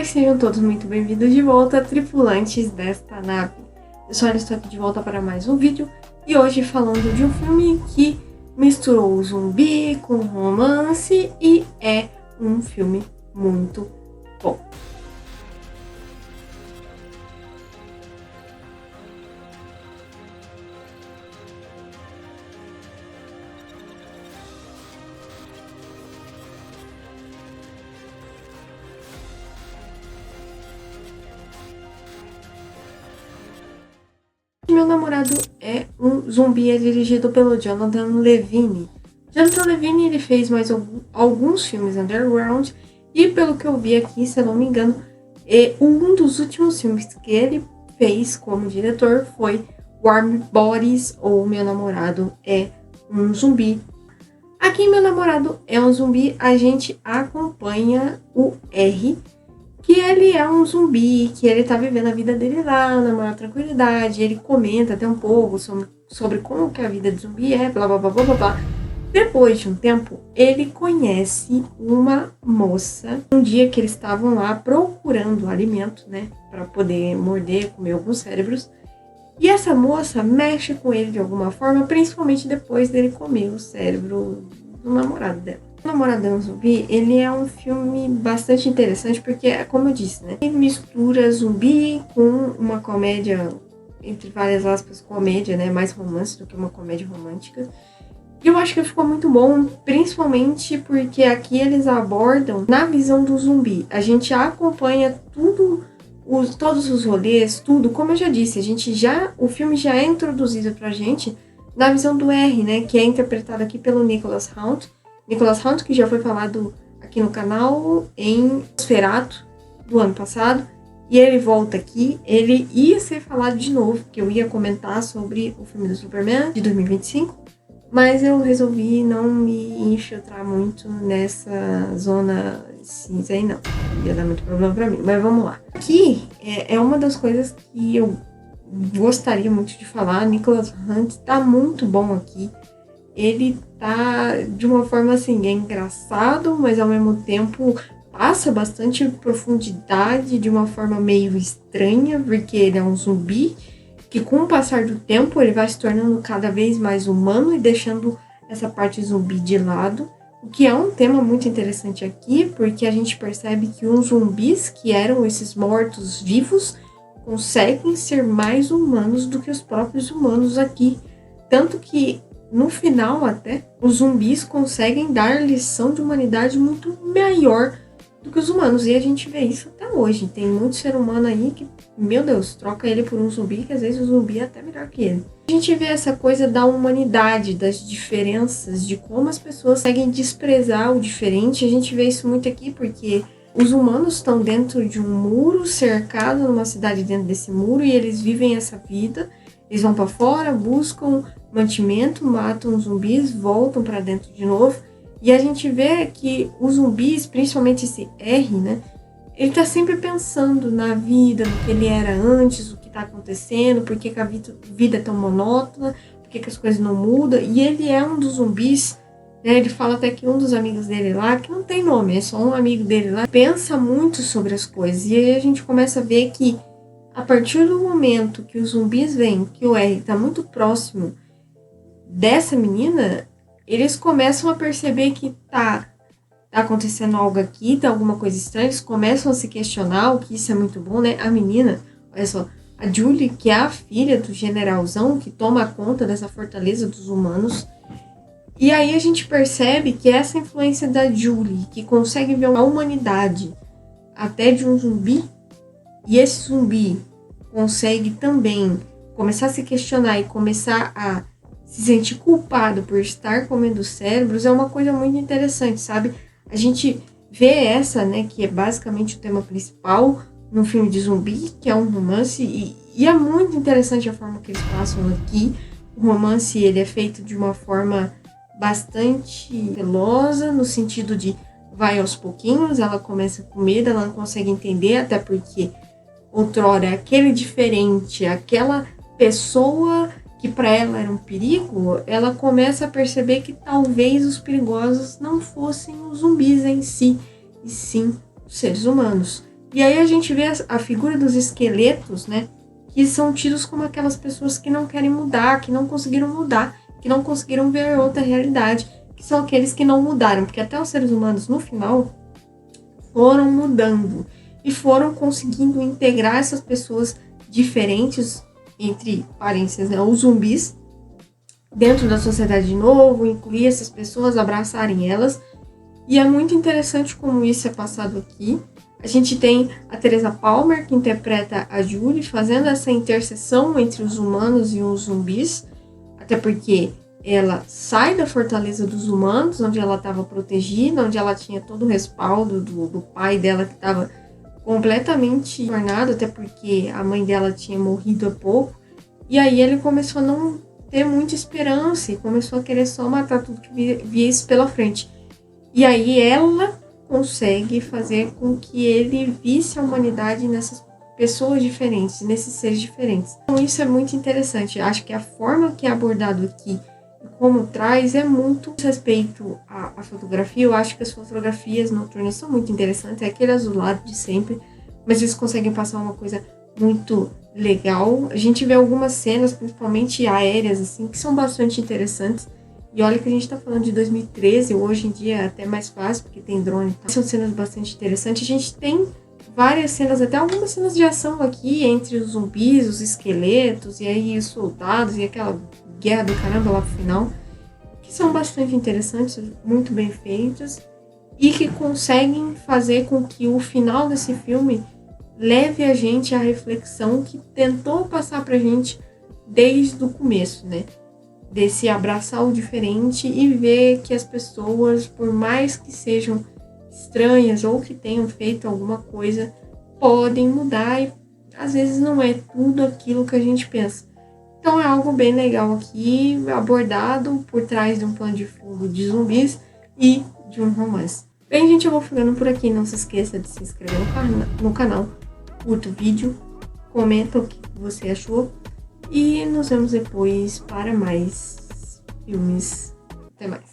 Olá, sejam todos muito bem-vindos de volta, tripulantes desta nave. Eu sou a estou aqui de volta para mais um vídeo e hoje falando de um filme que misturou zumbi com romance e é um filme muito bom. Meu Namorado é um Zumbi, é dirigido pelo Jonathan Levine. Jonathan Levine ele fez mais alguns filmes underground e pelo que eu vi aqui, se eu não me engano, um dos últimos filmes que ele fez como diretor foi Warm Bodies ou Meu Namorado é um Zumbi. Aqui em Meu Namorado é um Zumbi, a gente acompanha o R, que ele é um zumbi, que ele tá vivendo a vida dele lá, na maior tranquilidade. Ele comenta até um pouco sobre como que a vida de zumbi é, blá blá blá blá blá. Depois de um tempo, ele conhece uma moça. Um dia que eles estavam lá procurando alimento, né, para poder morder, comer alguns cérebros. E essa moça mexe com ele de alguma forma, principalmente depois dele comer o cérebro do namorado dela. O Namorado é um Zumbi, ele é um filme bastante interessante porque, como eu disse, né, ele mistura zumbi com uma comédia, entre várias aspas, comédia, né, mais romance do que uma comédia romântica. E eu acho que ficou muito bom, principalmente porque aqui eles abordam na visão do zumbi. A gente acompanha todos os rolês, tudo, como eu já disse, o filme já é introduzido pra gente na visão do R, né, que é interpretado aqui pelo Nicholas Hoult. Nicholas Hoult, que já foi falado aqui no canal em Nosferatu do ano passado, e ele volta aqui. Ele ia ser falado de novo, porque eu ia comentar sobre o filme do Superman de 2025, mas eu resolvi não me infiltrar muito nessa zona cinza aí, não. Ia dar muito problema pra mim, mas vamos lá. Aqui é uma das coisas que eu gostaria muito de falar. Nicholas Hoult tá muito bom aqui. Ele tá de uma forma assim, é engraçado, mas ao mesmo tempo passa bastante profundidade de uma forma meio estranha, porque ele é um zumbi que com o passar do tempo ele vai se tornando cada vez mais humano e deixando essa parte zumbi de lado, o que é um tema muito interessante aqui, porque a gente percebe que os zumbis, que eram esses mortos vivos, conseguem ser mais humanos do que os próprios humanos aqui, tanto que no final, até, os zumbis conseguem dar lição de humanidade muito maior do que os humanos. E a gente vê isso até hoje. Tem muito ser humano aí que, meu Deus, troca ele por um zumbi, que às vezes o zumbi é até melhor que ele. A gente vê essa coisa da humanidade, das diferenças, de como as pessoas conseguem desprezar o diferente. A gente vê isso muito aqui porque os humanos estão dentro de um muro, cercado numa cidade dentro desse muro, e eles vivem essa vida. Eles vão para fora, buscam mantimento, matam os zumbis, voltam para dentro de novo. E a gente vê que os zumbis, principalmente esse R, né? Ele tá sempre pensando na vida, no que ele era antes, o que tá acontecendo, por que a vida é tão monótona, por que as coisas não mudam. E ele é um dos zumbis, né? Ele fala até que um dos amigos dele lá, que não tem nome, é só um amigo dele lá, pensa muito sobre as coisas. E aí a gente começa a ver que a partir do momento que os zumbis veem que o R tá muito próximo dessa menina, eles começam a perceber que tá acontecendo algo aqui, tá alguma coisa estranha, eles começam a se questionar, o que isso é muito bom, né? A menina, olha só, a Julie, que é a filha do generalzão, que toma conta dessa fortaleza dos humanos, e aí a gente percebe que essa influência da Julie, que consegue ver a humanidade até de um zumbi, e esse zumbi consegue também começar a se questionar e começar a se sentir culpado por estar comendo cérebros, é uma coisa muito interessante, sabe? A gente vê essa, né, que é basicamente o tema principal no filme de zumbi, que é um romance, e é muito interessante a forma que eles passam aqui. O romance, ele é feito de uma forma bastante veloz, no sentido de vai aos pouquinhos, ela começa com medo, ela não consegue entender, até porque outrora aquele diferente, aquela pessoa que para ela era um perigo, ela começa a perceber que talvez os perigosos não fossem os zumbis em si, e sim os seres humanos. E aí a gente vê a figura dos esqueletos, né? Que são tidos como aquelas pessoas que não querem mudar, que não conseguiram mudar, que não conseguiram ver outra realidade, que são aqueles que não mudaram, porque até os seres humanos, no final, foram mudando e foram conseguindo integrar essas pessoas diferentes, entre parênteses, né, os zumbis, dentro da sociedade de novo, incluir essas pessoas, abraçarem elas. E é muito interessante como isso é passado aqui. A gente tem a Teresa Palmer, que interpreta a Julie, fazendo essa interseção entre os humanos e os zumbis, até porque ela sai da fortaleza dos humanos, onde ela estava protegida, onde ela tinha todo o respaldo do pai dela, que estava completamente tornado, até porque a mãe dela tinha morrido há pouco. E aí ele começou a não ter muita esperança e começou a querer só matar tudo que viesse pela frente. E aí ela consegue fazer com que ele visse a humanidade nessas pessoas diferentes, nesses seres diferentes. Então isso é muito interessante. Acho que a forma que é abordado aqui, como traz, é muito respeito à fotografia. Eu acho que as fotografias noturnas são muito interessantes, é aquele azulado de sempre, mas eles conseguem passar uma coisa muito legal. A gente vê algumas cenas, principalmente aéreas, assim, que são bastante interessantes. E olha que a gente tá falando de 2013, hoje em dia é até mais fácil, porque tem drone e tal. São cenas bastante interessantes. A gente tem várias cenas, até algumas cenas de ação aqui, entre os zumbis, os esqueletos, e aí os soldados, e aquela guerra do caramba lá pro final, que são bastante interessantes, muito bem feitas, e que conseguem fazer com que o final desse filme leve a gente à reflexão que tentou passar pra gente desde o começo, né? Desse abraçar o diferente e ver que as pessoas, por mais que sejam estranhas ou que tenham feito alguma coisa, podem mudar e às vezes não é tudo aquilo que a gente pensa. Então é algo bem legal aqui, abordado por trás de um plano de fundo de zumbis e de um romance. Bem, gente, eu vou ficando por aqui. Não se esqueça de se inscrever no canal, curta o vídeo, comenta o que você achou e nos vemos depois para mais filmes. Até mais.